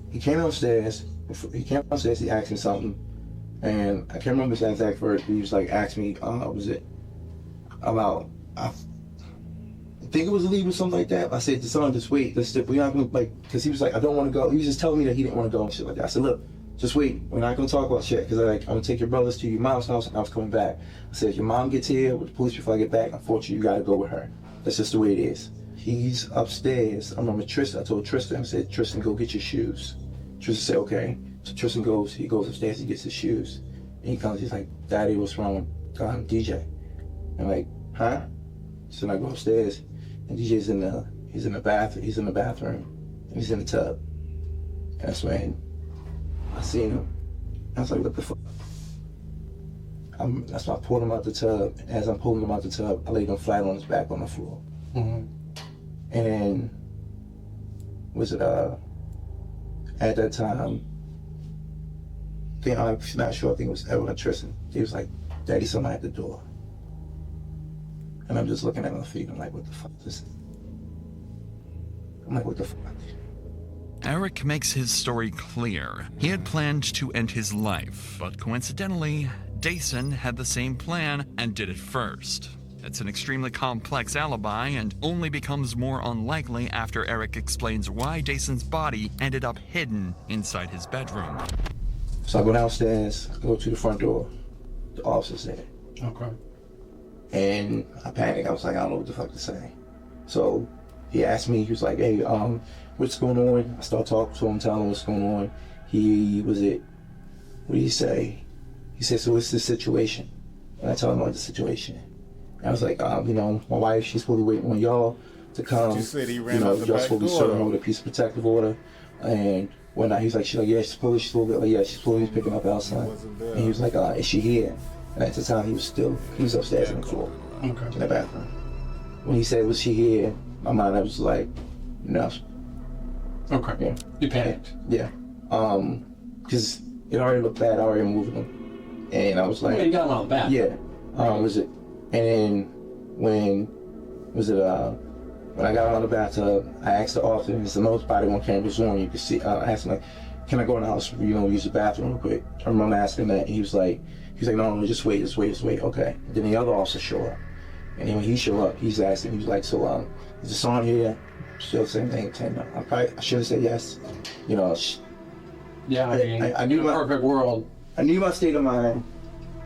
[SPEAKER 13] He came downstairs. He asked me something, and I can't remember his exact words. But he was asked me, was it about? I think it was leave or something like that. I said to son, just wait. We're not gonna because he was like, I don't want to go. He was just telling me that he didn't want to go and shit like that. I said, look, just wait. We're not gonna talk about shit because I'm gonna take your brothers to your mom's house and I was coming back. I said, if your mom gets here with the police before I get back, unfortunately, you gotta go with her. That's just the way it is. He's upstairs. I remember Tristan. I told Tristan, I said, Tristan, go get your shoes. Tristan said, okay. So Tristan goes. He goes upstairs. He gets his shoes. And he comes. He's like, Daddy, what's wrong with DJ? I'm like, huh? So I go upstairs. And DJ's in the bathroom, and he's in the tub. And that's when I seen him. I was like, what the fuck? That's why I pulled him out the tub. As I'm pulling him out the tub, I laid him flat on his back on the floor.
[SPEAKER 14] Mm-hmm.
[SPEAKER 13] And then, at that time, I'm not sure, I think it was Edwin or Tristan. He was like, Daddy, somebody at the door. And I'm just looking at my feet. I'm like, what the fuck is this? I'm like, what the fuck?
[SPEAKER 4] Eric makes his story clear. He had planned to end his life, but coincidentally, Dason had the same plan and did it first. It's an extremely complex alibi and only becomes more unlikely after Eric explains why Dason's body ended up hidden inside his bedroom.
[SPEAKER 13] So I go downstairs, I go to the front door. The officer's there.
[SPEAKER 14] Okay.
[SPEAKER 13] And I panicked. I was like, I don't know what the fuck to say. So he asked me, he was like, hey, what's going on? I start talking to him, telling him what's going on. What did he say? He said, so what's the situation? And I told him what the situation. And I was like, my wife, she's supposed to wait on y'all to come.
[SPEAKER 1] You said he ran out the
[SPEAKER 13] y'all
[SPEAKER 1] back
[SPEAKER 13] supposed to be
[SPEAKER 1] door,
[SPEAKER 13] serving her
[SPEAKER 1] though.
[SPEAKER 13] with a piece of protective order. And whatnot. He's like, yeah, she's supposed to be picking up outside. And he was like, is she here? And at the time, he was upstairs on the floor, in the bathroom. When he said, was she here? My mind, I was like, no.
[SPEAKER 14] Okay.
[SPEAKER 13] Yeah.
[SPEAKER 14] You panicked.
[SPEAKER 13] Yeah. Because it already looked bad. I already moved him. And I was like,
[SPEAKER 14] you got him out of the bath.
[SPEAKER 13] Yeah. And then when I got out of the bathtub, I asked the officer, it's the most body on camera's on, you can see, I asked him like, can I go in the house, use the bathroom real quick? I remember asking that, and he was like, no, just wait, okay. And then the other officer showed up. And then when he showed up, he's asking, he was like, so, is the song here? Still the same thing, I should have said yes.
[SPEAKER 14] Yeah, I knew my perfect world.
[SPEAKER 13] I knew my state of mind.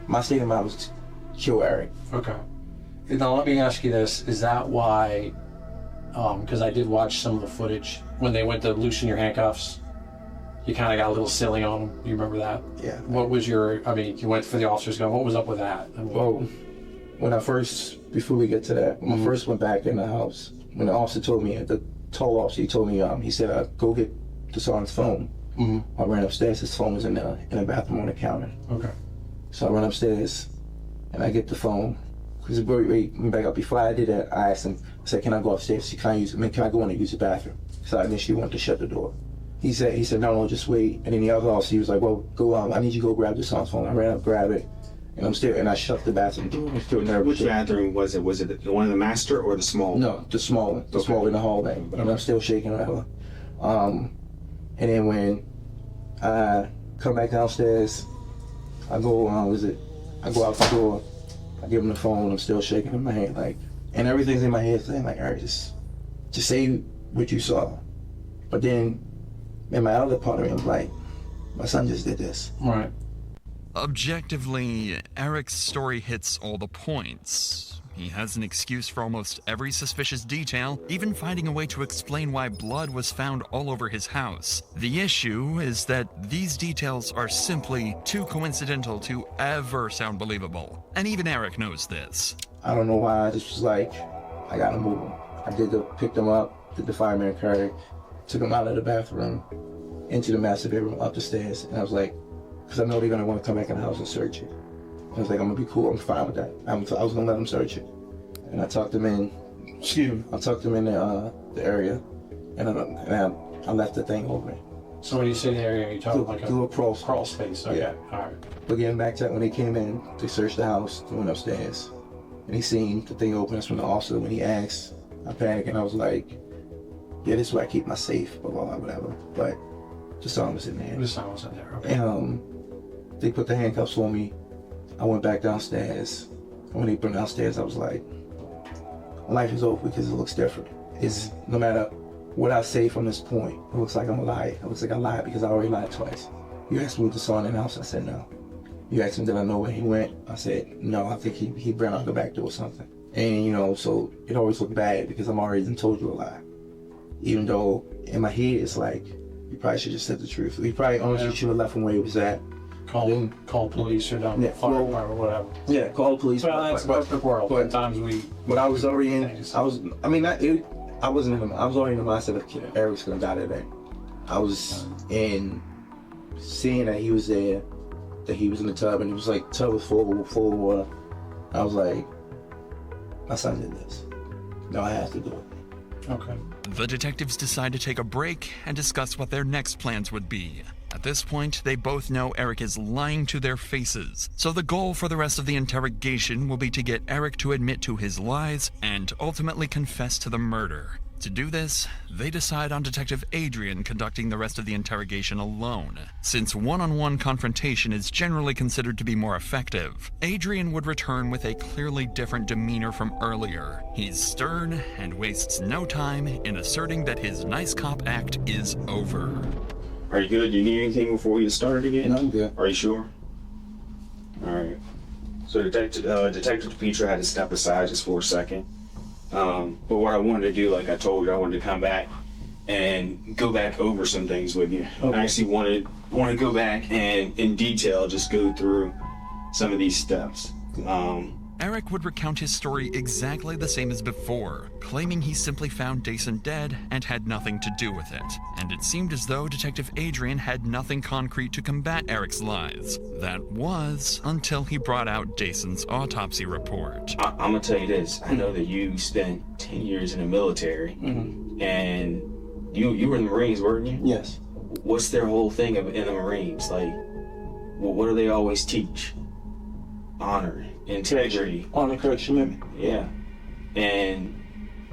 [SPEAKER 13] My state of mind was to kill Eric.
[SPEAKER 14] Okay. Now let me ask you this: is that why? Because I did watch some of the footage when they went to loosen your handcuffs. You kind of got a little silly on them. You remember that?
[SPEAKER 13] Yeah.
[SPEAKER 14] What was you went for the officers going, what was up with that?
[SPEAKER 13] Well, before we get to that, when I first went back in the house, when the officer told me, the tall officer, he told me, he said, go get the sergeant's phone.
[SPEAKER 14] Mm-hmm.
[SPEAKER 13] I ran upstairs, his phone was in the bathroom on the counter.
[SPEAKER 14] Okay.
[SPEAKER 13] So I run upstairs, and I get the phone. Because back up, before I did that, I asked him, I said, can I go upstairs? Can I go in and use the bathroom? So I initially wanted to shut the door. He said, no, just wait. And then the other officer, he was like, well, go I need you to go grab the sergeant's phone. I ran up, grab it, and I shut the bathroom door. I'm still nervous.
[SPEAKER 12] Which bathroom was it? Was it the one in the master or the small?
[SPEAKER 13] No, the small one. The small one in the hallway. But I'm still shaking whatever. And then when I come back downstairs, I go out the door, I give him the phone, I'm still shaking in my hand, and everything's in my head saying, Eric, just say what you saw. But then, in my other part of me, I'm like, my son just did this.
[SPEAKER 14] Right.
[SPEAKER 4] Objectively, Eric's story hits all the points. He has an excuse for almost every suspicious detail, even finding a way to explain why blood was found all over his house. The issue is that these details are simply too coincidental to ever sound believable. And even Eric knows this.
[SPEAKER 13] I don't know why, I just was like, I gotta move him. I picked him up, did the fireman carry, took him out of the bathroom, into the master bedroom, up the stairs, and I was like, because I know they're gonna want to come back in the house and search it. I was like, I'm gonna be cool, I'm fine with that. I was gonna let them search it. And I tucked them in, the area, and I left the thing open.
[SPEAKER 14] So when you say the area, you're talking like
[SPEAKER 13] a
[SPEAKER 14] crawl space, okay,
[SPEAKER 13] yeah.
[SPEAKER 14] All right.
[SPEAKER 13] But getting back to that, when they came in, they searched the house, they went upstairs, and he seen the thing open. That's when the officer, when he asked, I panicked, and I was like, yeah, this is where I keep my safe, blah, blah, blah, whatever. But the son was in there.
[SPEAKER 14] The son was in there, okay.
[SPEAKER 13] And they put the handcuffs on me. I went back downstairs. And when they put me downstairs, I was like, life is over because it looks different. It's no matter what I say from this point, it looks like I'm a liar. It looks like I lied because I already lied twice. You asked me what the son in the house, I said no. You asked me did I know where he went, I said no, I think he ran out the back door or something. And so it always looked bad because I'm already told you a lie. Even though in my head it's like, you probably should just said the truth. You probably honestly should have left him where he was at.
[SPEAKER 14] Call police or down fire or whatever.
[SPEAKER 13] Yeah, call the police.
[SPEAKER 14] Well, that's a perfect world. But sometimes
[SPEAKER 13] But I was already in. I was already in the mindset of Eric's gonna die today. I was in seeing that he was there, that he was in the tub, and it was like, tub was full of water. I was like, my son did this. No, I have to do it.
[SPEAKER 14] Okay.
[SPEAKER 4] The detectives decide to take a break and discuss what their next plans would be. At this point, they both know Eric is lying to their faces, so the goal for the rest of the interrogation will be to get Eric to admit to his lies and ultimately confess to the murder. To do this, they decide on Detective Adrian conducting the rest of the interrogation alone. Since one-on-one confrontation is generally considered to be more effective, Adrian would return with a clearly different demeanor from earlier. He's stern and wastes no time in asserting that his nice cop act is over.
[SPEAKER 12] Are you good? You need anything before we get started again?
[SPEAKER 13] No, I'm good.
[SPEAKER 12] Are you sure? All right. So Detective DePietro had to step aside just for a second. But what I wanted to do, like I told you, I wanted to come back and go back over some things with you.
[SPEAKER 13] Okay.
[SPEAKER 12] I actually want to go back and in detail just go through some of these steps.
[SPEAKER 4] Eric would recount his story exactly the same as before, claiming he simply found Dason dead and had nothing to do with it. And it seemed as though Detective Adrian had nothing concrete to combat Eric's lies. That was until he brought out Dason's autopsy report.
[SPEAKER 12] I'm gonna tell you this. I know that you spent 10 years in the military, and you were in the Marines, weren't you?
[SPEAKER 13] Yes.
[SPEAKER 12] What's their whole thing in the Marines? Like, what do they always teach? Honor, integrity.
[SPEAKER 13] Honor, correction, maybe.
[SPEAKER 12] Yeah. And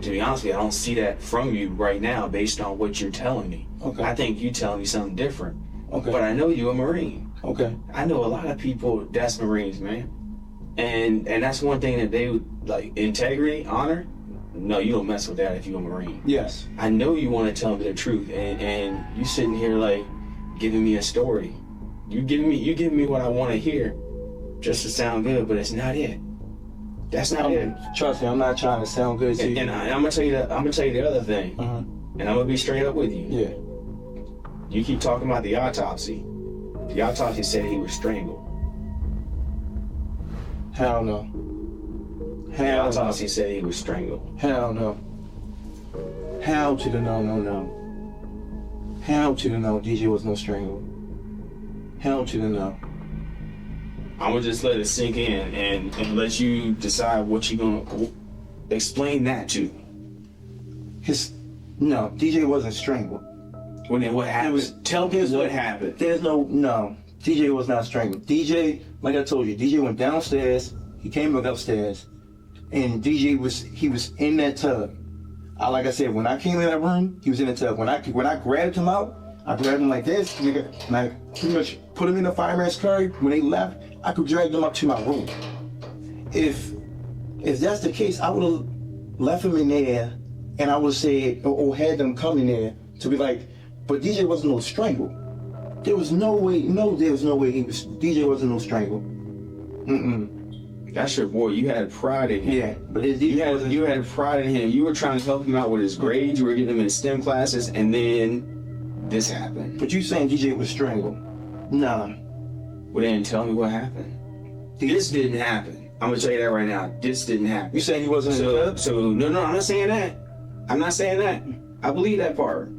[SPEAKER 12] to be honest with you, I don't see that from you right now based on what you're telling me.
[SPEAKER 13] Okay.
[SPEAKER 12] I think you're telling me something different.
[SPEAKER 13] Okay.
[SPEAKER 12] But I know you're a Marine.
[SPEAKER 13] Okay.
[SPEAKER 12] I know a lot of people that's Marines, man. And that's one thing that they would, like, integrity, honor. No, you don't mess with that if you're a Marine.
[SPEAKER 13] Yes.
[SPEAKER 12] I know you want to tell me the truth, and you sitting here like giving me a story. You giving me what I want to hear, just to sound good, but it's not it. That's not it.
[SPEAKER 13] Trust me, I'm not trying to sound good to you.
[SPEAKER 12] And I'm gonna tell you the other thing, and I'm gonna be straight up with you.
[SPEAKER 13] Yeah.
[SPEAKER 12] You keep talking about the autopsy. The autopsy said he was strangled.
[SPEAKER 13] Hell no.
[SPEAKER 12] The autopsy said he was strangled.
[SPEAKER 13] Hell no. Hell to the no. Hell to the no. DJ was no strangle. Hell to the no.
[SPEAKER 12] I'm gonna just let it sink in and let you decide what you're gonna explain that to.
[SPEAKER 13] No, DJ wasn't strangled.
[SPEAKER 12] Well, then what happened? Tell me what happened.
[SPEAKER 13] No, DJ was not strangled. DJ, like I told you, DJ went downstairs, he came back upstairs, and DJ was in that tub. Like I said, when I came in that room, he was in the tub. When I grabbed him out, I grabbed him like this, nigga, and I pretty much put him in the fireman's carry. When they left, I could drag them up to my room. If that's the case, I would have left him in there, and I would have said, or had them come in there to be like, but DJ wasn't no strangle. There was no way DJ wasn't no strangle.
[SPEAKER 12] That's your boy. You had pride in him.
[SPEAKER 13] Yeah, but
[SPEAKER 12] you had pride in him. You were trying to help him out with his grades. You were getting him in STEM classes, and then this happened.
[SPEAKER 13] But you saying DJ was strangled? Nah.
[SPEAKER 12] Well, then tell me what happened. This didn't happen. I'm gonna tell you that right now. This didn't happen.
[SPEAKER 13] You saying he wasn't in the club?
[SPEAKER 12] So no, I'm not saying that. I'm not saying that. I believe that part.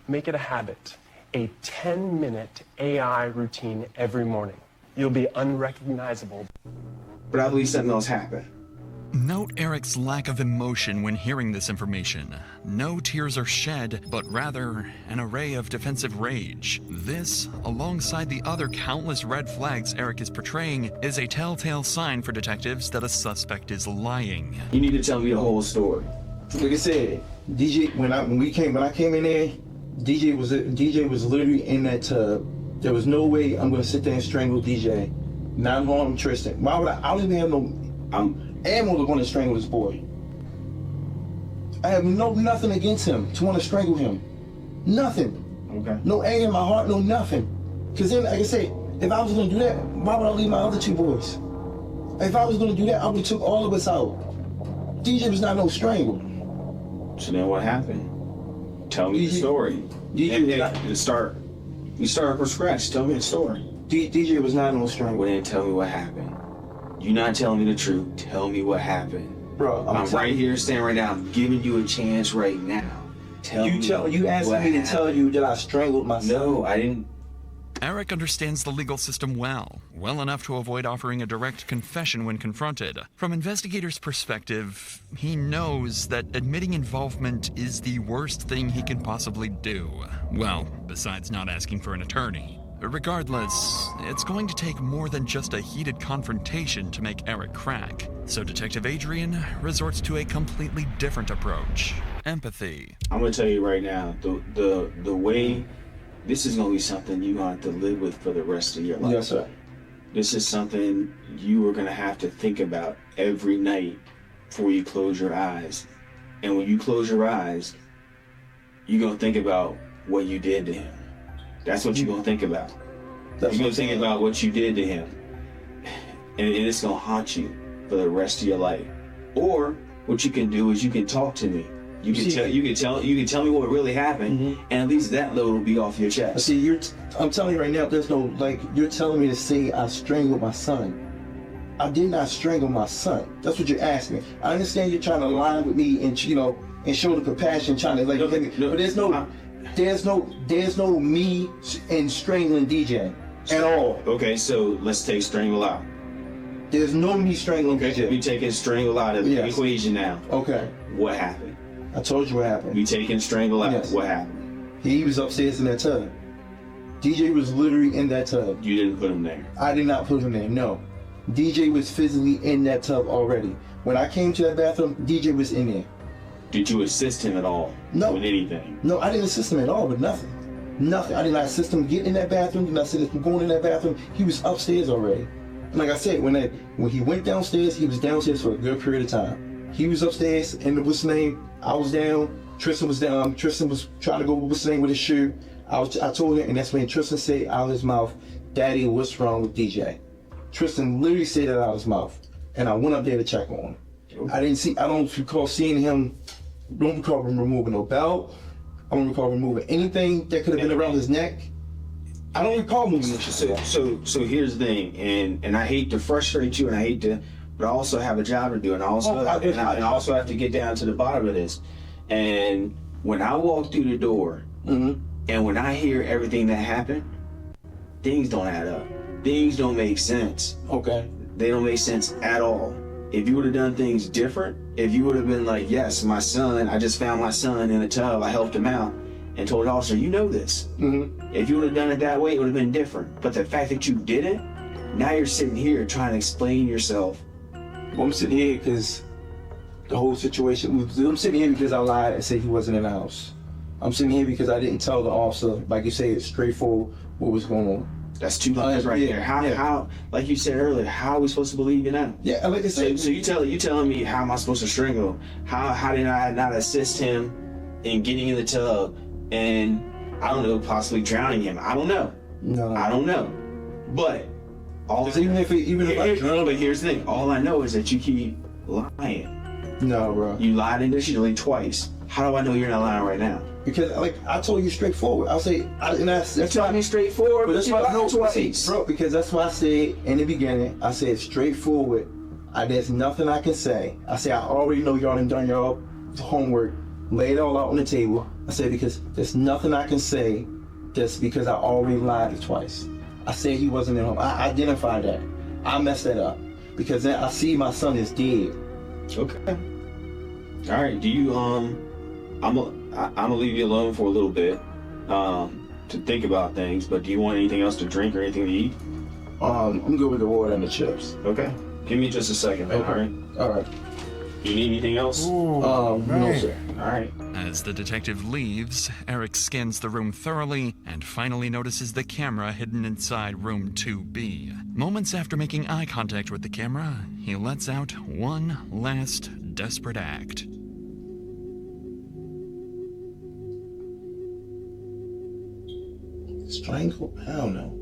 [SPEAKER 15] Make it a habit. A 10-minute AI routine every morning. You'll be unrecognizable.
[SPEAKER 12] But I believe something else happened.
[SPEAKER 4] Note Eric's lack of emotion when hearing this information. No tears are shed, but rather an array of defensive rage. This, alongside the other countless red flags Eric is portraying, is a telltale sign for detectives that a suspect is lying.
[SPEAKER 12] You need to tell me the whole story.
[SPEAKER 13] Like I said, DJ, when I came in there, DJ was literally in that tub. There was no way I'm gonna sit there and strangle DJ. Not harm Tristan. Why would I don't even have no ammo to want to strangle this boy. I have nothing against him to want to strangle him. Nothing.
[SPEAKER 12] Okay.
[SPEAKER 13] No anger in my heart, no nothing. Because then, like I said, if I was gonna do that, why would I leave my other two boys? If I was gonna do that, I would have took all of us out. DJ was not no strangle.
[SPEAKER 12] So then what happened? Tell me the story. You start from scratch. Tell me the story.
[SPEAKER 13] DJ was not no strangle.
[SPEAKER 12] Well, then tell me what happened. You're not telling me the truth. Tell me what happened.
[SPEAKER 13] Bro,
[SPEAKER 12] I'm right here, standing right now. I'm giving you a chance right now. You asked
[SPEAKER 13] me to tell you that I strangled myself.
[SPEAKER 12] No, I didn't.
[SPEAKER 4] Eric understands the legal system well enough to avoid offering a direct confession when confronted. From investigators' perspective, he knows that admitting involvement is the worst thing he can possibly do. Well, besides not asking for an attorney. Regardless, it's going to take more than just a heated confrontation to make Eric crack. So Detective Adrian resorts to a completely different approach. Empathy.
[SPEAKER 12] I'm gonna tell you right now, the way this is gonna be something you're gonna have to live with for the rest of your life.
[SPEAKER 13] Yes, sir.
[SPEAKER 12] This is something you are gonna have to think about every night before you close your eyes. And when you close your eyes, you're gonna think about what you did to him. That's what you're gonna think about. You're gonna think about what you did to him. And it's gonna haunt you for the rest of your life. Or what you can do is you can talk to me. You can tell me what really happened, and at least that load will be off your chest.
[SPEAKER 13] See, I'm telling you right now, there's no, like, you're telling me to say I strangled my son. I did not strangle my son. That's what you're asking. I understand you're trying to lie with me and, you know, and show the compassion, trying to, like, but there's no me in strangling DJ at all.
[SPEAKER 12] Okay, so let's take strangle out.
[SPEAKER 13] There's no me strangling DJ.
[SPEAKER 12] We taking strangle out of the equation now.
[SPEAKER 13] Okay.
[SPEAKER 12] What happened?
[SPEAKER 13] I told you what happened.
[SPEAKER 12] We taking strangle out.
[SPEAKER 13] Yes.
[SPEAKER 12] What happened?
[SPEAKER 13] He was upstairs in that tub. DJ was literally in that tub.
[SPEAKER 12] You didn't put him there?
[SPEAKER 13] I did not put him there, no. DJ was physically in that tub already. When I came to that bathroom, DJ was in there.
[SPEAKER 12] Did you assist him at all?
[SPEAKER 13] No.
[SPEAKER 12] With anything?
[SPEAKER 13] No, I didn't assist him at all with nothing. Nothing. I did not assist him getting in that bathroom. Did not assist him going in that bathroom. He was upstairs already. And like I said, when he went downstairs, he was downstairs for a good period of time. He was upstairs, and what's the name? I was down. Tristan was down. Tristan was trying to go what's the name with his shoe. I told him, and that's when Tristan said out of his mouth, "Daddy, what's wrong with DJ?" Tristan literally said that out of his mouth, and I went up there to check on him. I don't recall seeing him. Don't recall him removing no belt. I don't recall removing anything that could have been around his neck. I don't recall moving this shit.
[SPEAKER 12] So here's the thing, and I hate to frustrate you, but I also have a job to do, and I also have to get down to the bottom of this. And when I walk through the door, and when I hear everything that happened, things don't add up. Things don't make sense.
[SPEAKER 13] Okay.
[SPEAKER 12] They don't make sense at all. If you would have done things different, if you would have been like, yes, my son, I just found my son in a tub, I helped him out, and told the officer, you know this. If you would have done it that way, it would have been different. But the fact that you did it, now you're sitting here trying to explain yourself.
[SPEAKER 13] Well, I'm sitting here because the whole situation, I'm sitting here because I lied and said he wasn't in the house. I'm sitting here because I didn't tell the officer, like you say, it's straightforward what was going on.
[SPEAKER 12] That's two lies right there. How, like you said earlier, how are we supposed to believe you now?
[SPEAKER 13] Yeah, like I said.
[SPEAKER 12] So you telling me how am I supposed to strangle him? How did I not assist him in getting in the tub and, I don't know, possibly drowning him? I don't know.
[SPEAKER 13] No.
[SPEAKER 12] I don't know. But
[SPEAKER 13] even if I drown,
[SPEAKER 12] but here's the thing. All I know is that you keep lying.
[SPEAKER 13] No, bro.
[SPEAKER 12] You lied initially twice. How do I know you're not lying right now?
[SPEAKER 13] Because, like, I told you straightforward. I'll say,
[SPEAKER 12] you told me straightforward, but that's why I know twice.
[SPEAKER 13] Bro, because that's why I said in the beginning, I said straightforward. There's nothing I can say. I said, I already know y'all done y'all homework, laid it all out on the table. I said, because there's nothing I can say just because I already lied twice. I said he wasn't at home. I identified that. I messed that up. Because then I see my son is dead.
[SPEAKER 12] Okay. All right, do you, I'm gonna leave you alone for a little bit to think about things, but do you want anything else to drink or anything to eat?
[SPEAKER 13] I'm good with the water and the chips.
[SPEAKER 12] Okay. Give me just a second, man.
[SPEAKER 13] Okay. All right.
[SPEAKER 12] You need anything else?
[SPEAKER 13] No, sir.
[SPEAKER 12] All right.
[SPEAKER 4] As the detective leaves, Eric scans the room thoroughly and finally notices the camera hidden inside room 2B. Moments after making eye contact with the camera, he lets out one last desperate act.
[SPEAKER 13] Strangle? I don't know.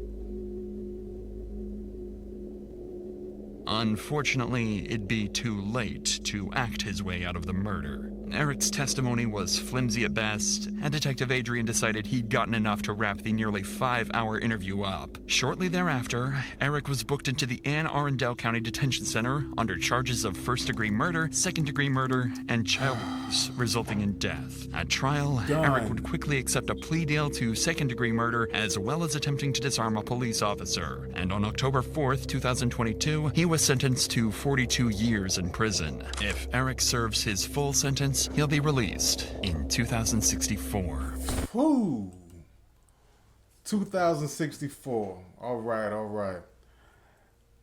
[SPEAKER 4] Unfortunately, it'd be too late to act his way out of the murder. Eric's testimony was flimsy at best, and Detective Adrian decided he'd gotten enough to wrap the nearly 5-hour interview up. Shortly thereafter, Eric was booked into the Anne Arundel County Detention Center under charges of first-degree murder, second-degree murder, and child abuse, resulting in death. At trial, Eric would quickly accept a plea deal to second-degree murder, as well as attempting to disarm a police officer. And on October 4th, 2022, he was sentenced to 42 years in prison. If Eric serves his full sentence, he'll be released in 2064.
[SPEAKER 1] Whoo! 2064. All right.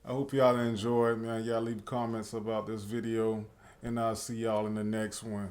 [SPEAKER 1] I hope y'all enjoyed, man. Y'all leave comments about this video, and I'll see y'all in the next one.